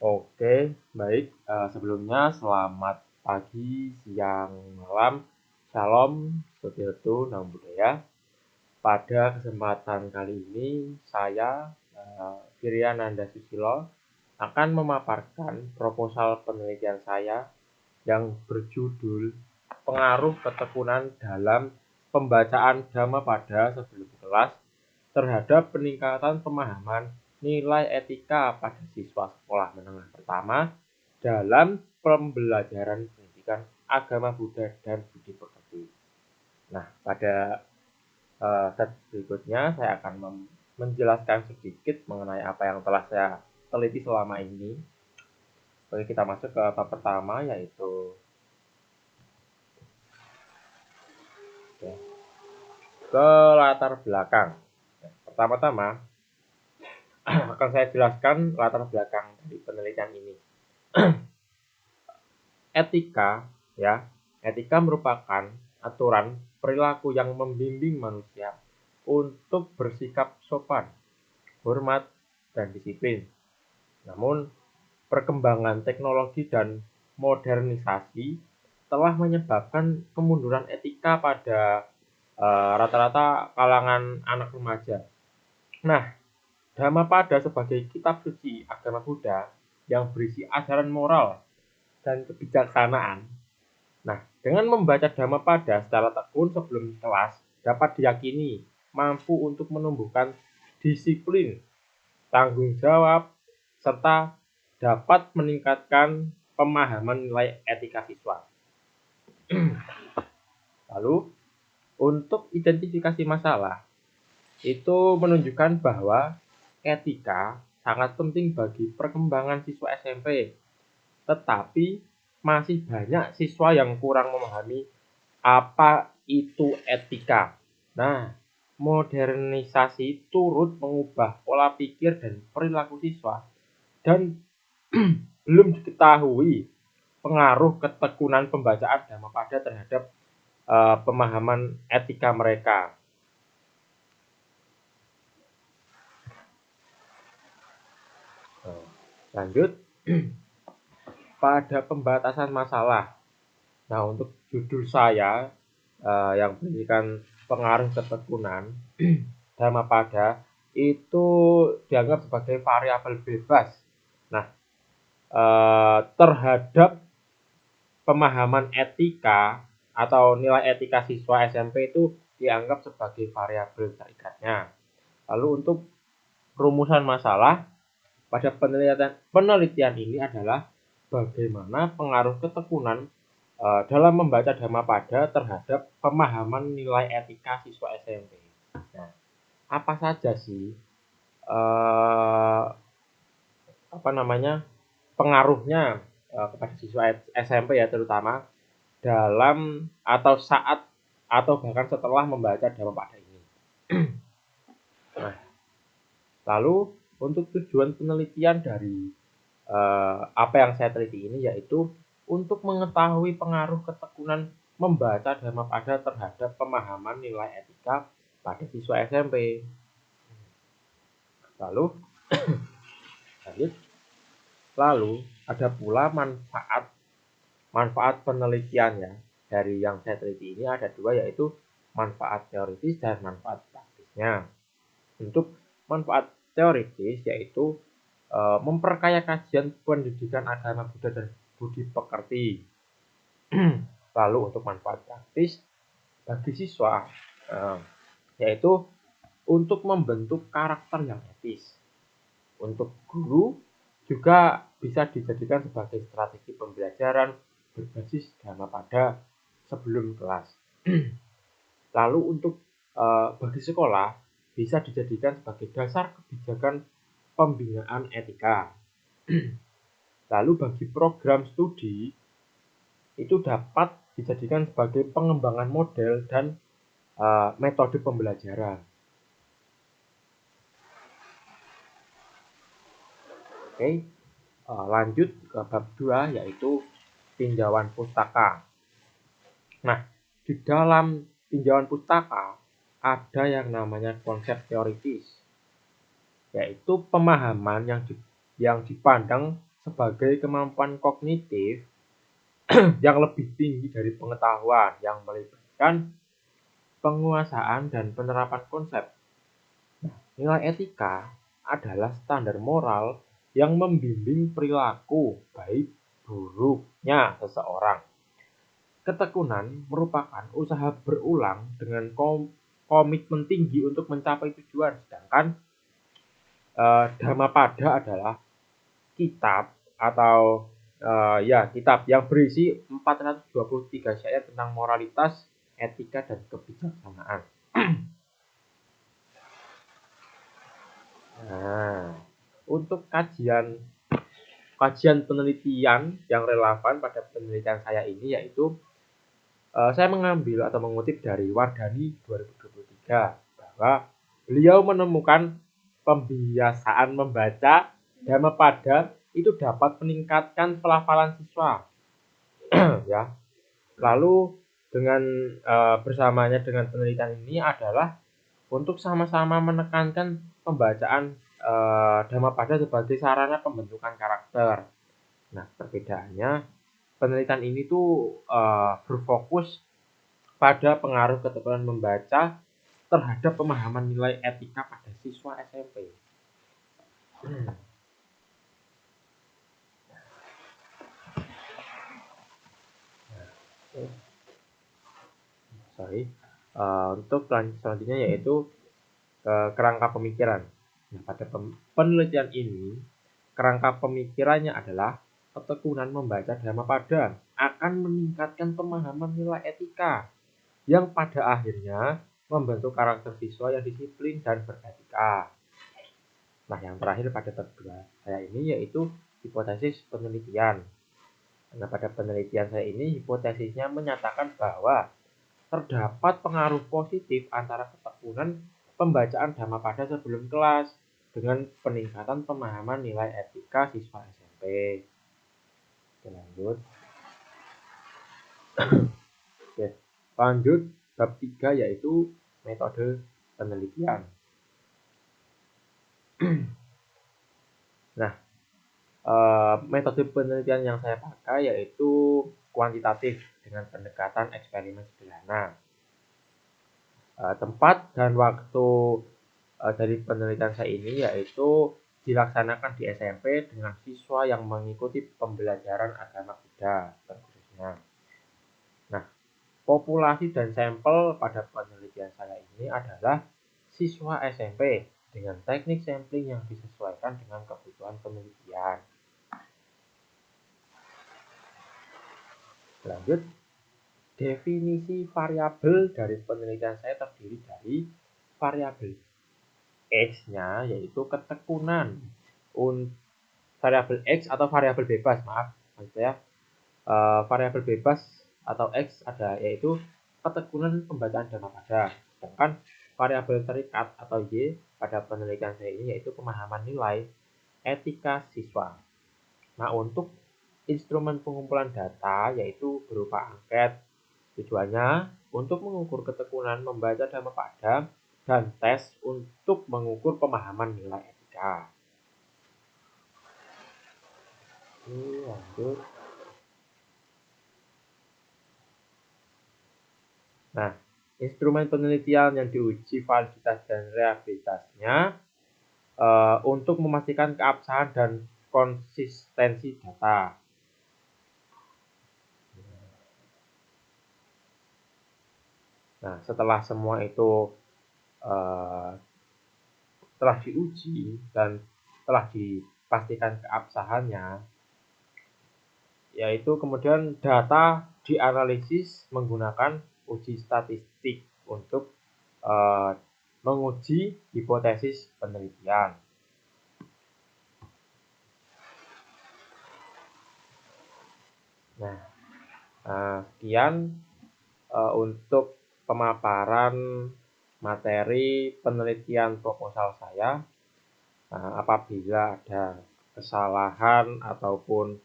Oke, baik. Sebelumnya selamat pagi, siang, malam. Shalom, Swastiastu, Namo Buddhaya. Pada kesempatan kali ini, saya, Viryananda Susilo, akan memaparkan proposal penelitian saya yang berjudul Pengaruh Ketekunan dalam Pembacaan Dhammapada sebelum kelas terhadap peningkatan pemahaman nilai etika pada siswa sekolah menengah pertama dalam pembelajaran pendidikan agama Buddha dan budi pekerti. Nah, pada set berikutnya saya akan menjelaskan sedikit mengenai apa yang telah saya teliti selama ini. Oke, kita masuk ke bab pertama, yaitu ke latar belakang. Pertama-tama akan saya jelaskan latar belakang dari penelitian ini. Etika merupakan aturan perilaku yang membimbing manusia untuk bersikap sopan, hormat, dan disiplin. Namun, perkembangan teknologi dan modernisasi telah menyebabkan kemunduran etika pada rata-rata kalangan anak remaja. Nah, Dhammapada sebagai kitab suci agama Buddha yang berisi ajaran moral dan kebijaksanaan. Nah, dengan membaca Dhammapada secara tekun sebelum kelas dapat diyakini mampu untuk menumbuhkan disiplin, tanggung jawab, serta dapat meningkatkan pemahaman nilai etika siswa. Lalu, untuk identifikasi masalah, itu menunjukkan bahwa etika sangat penting bagi perkembangan siswa SMP. Tetapi masih banyak siswa yang kurang memahami apa itu etika. Nah, modernisasi turut mengubah pola pikir dan perilaku siswa dan belum diketahui pengaruh ketekunan pembacaan Dhammapada terhadap pemahaman etika mereka. Lanjut, pada pembatasan masalah. Nah, untuk judul saya yang berisikan pengaruh ketekunan Dhammapada itu dianggap sebagai variabel bebas. Nah, terhadap pemahaman etika atau nilai etika siswa SMP itu dianggap sebagai variabel terikatnya. Lalu untuk rumusan masalah pada penelitian ini adalah bagaimana pengaruh ketekunan dalam membaca Dhammapada terhadap pemahaman nilai etika siswa SMP. Nah, apa saja sih pengaruhnya kepada siswa SMP ya, terutama dalam atau saat atau bahkan setelah membaca Dhammapada ini. Nah, lalu untuk tujuan penelitian dari apa yang saya teliti ini yaitu untuk mengetahui pengaruh ketekunan membaca Dhammapada terhadap pemahaman nilai etika pada siswa SMP. Lalu ada pula manfaat penelitian ya. Dari yang saya teliti ini ada dua, yaitu manfaat teoritis dan manfaat praktisnya. Untuk manfaat teoritis yaitu memperkaya kajian pendidikan agama Buddha dan budi pekerti. Lalu untuk manfaat praktis bagi siswa yaitu untuk membentuk karakter yang etis. Untuk guru juga bisa dijadikan sebagai strategi pembelajaran berbasis Dhammapada sebelum kelas. Lalu untuk bagi sekolah bisa dijadikan sebagai dasar kebijakan pembinaan etika. Lalu bagi program studi itu dapat dijadikan sebagai pengembangan model dan metode pembelajaran. Oke, lanjut ke bab 2 yaitu tinjauan pustaka. Nah, di dalam tinjauan pustaka ada yang namanya konsep teoritis, yaitu pemahaman yang dipandang sebagai kemampuan kognitif yang lebih tinggi dari pengetahuan yang melibatkan penguasaan dan penerapan konsep. Nilai etika adalah standar moral yang membimbing perilaku baik buruknya seseorang. Ketekunan merupakan usaha berulang dengan komitmen tinggi untuk mencapai tujuan, sedangkan Dhammapada adalah kitab atau kitab yang berisi 423 syair tentang moralitas, etika, dan kebijaksanaan. Nah, untuk kajian penelitian yang relevan pada penelitian saya ini yaitu saya mengambil atau mengutip dari Wardani 2023 bahwa beliau menemukan pembiasaan membaca Dhammapada itu dapat meningkatkan pelafalan siswa. Ya. Lalu dengan bersamanya dengan penelitian ini adalah untuk sama-sama menekankan pembacaan Dhammapada sebagai sarana pembentukan karakter. Nah, perbedaannya penelitian ini tuh berfokus pada pengaruh ketekunan membaca terhadap pemahaman nilai etika pada siswa SMP. Untuk selanjutnya yaitu kerangka pemikiran. Nah, pada penelitian ini, kerangka pemikirannya adalah ketekunan membaca Dhammapada akan meningkatkan pemahaman nilai etika yang pada akhirnya membentuk karakter siswa yang disiplin dan beretika. Nah, yang terakhir pada bab 2 saya ini yaitu hipotesis penelitian. Nah, pada penelitian saya ini hipotesisnya menyatakan bahwa terdapat pengaruh positif antara ketekunan pembacaan Dhammapada sebelum kelas dengan peningkatan pemahaman nilai etika siswa SMP. Oke, lanjut. Oke, lanjut bab 3 yaitu metode penelitian. Nah, metode penelitian yang saya pakai yaitu kuantitatif dengan pendekatan eksperimen sederhana. Tempat dan waktu dari penelitian saya ini yaitu dilaksanakan di SMP dengan siswa yang mengikuti pembelajaran agama Buddha khususnya. Nah, populasi dan sampel pada penelitian saya ini adalah siswa SMP dengan teknik sampling yang disesuaikan dengan kebutuhan penelitian. Lanjut, definisi variabel dari penelitian saya terdiri dari variabel X-nya yaitu ketekunan. Variabel X atau variabel bebas, maksudnya variabel bebas atau X ada yaitu ketekunan pembacaan Dhammapada. Sedangkan variabel terikat atau Y pada penelitian saya ini yaitu pemahaman nilai etika siswa. Nah, untuk instrumen pengumpulan data yaitu berupa angket. Tujuannya untuk mengukur ketekunan membaca Dhammapada dan tes untuk mengukur pemahaman nilai etika. Lanjut. Nah, instrumen penelitian yang diuji validitas dan reliabilitasnya untuk memastikan keabsahan dan konsistensi data. Nah, setelah semua itu telah diuji dan telah dipastikan keabsahannya, yaitu kemudian data dianalisis menggunakan uji statistik untuk menguji hipotesis penelitian. Nah, sekian untuk pemaparan materi penelitian proposal saya. Apabila ada kesalahan ataupun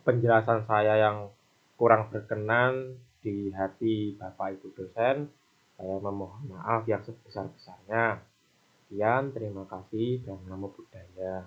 penjelasan saya yang kurang berkenan di hati Bapak Ibu dosen, saya memohon maaf yang sebesar-besarnya. Sekian, terima kasih dan namo buddhaya.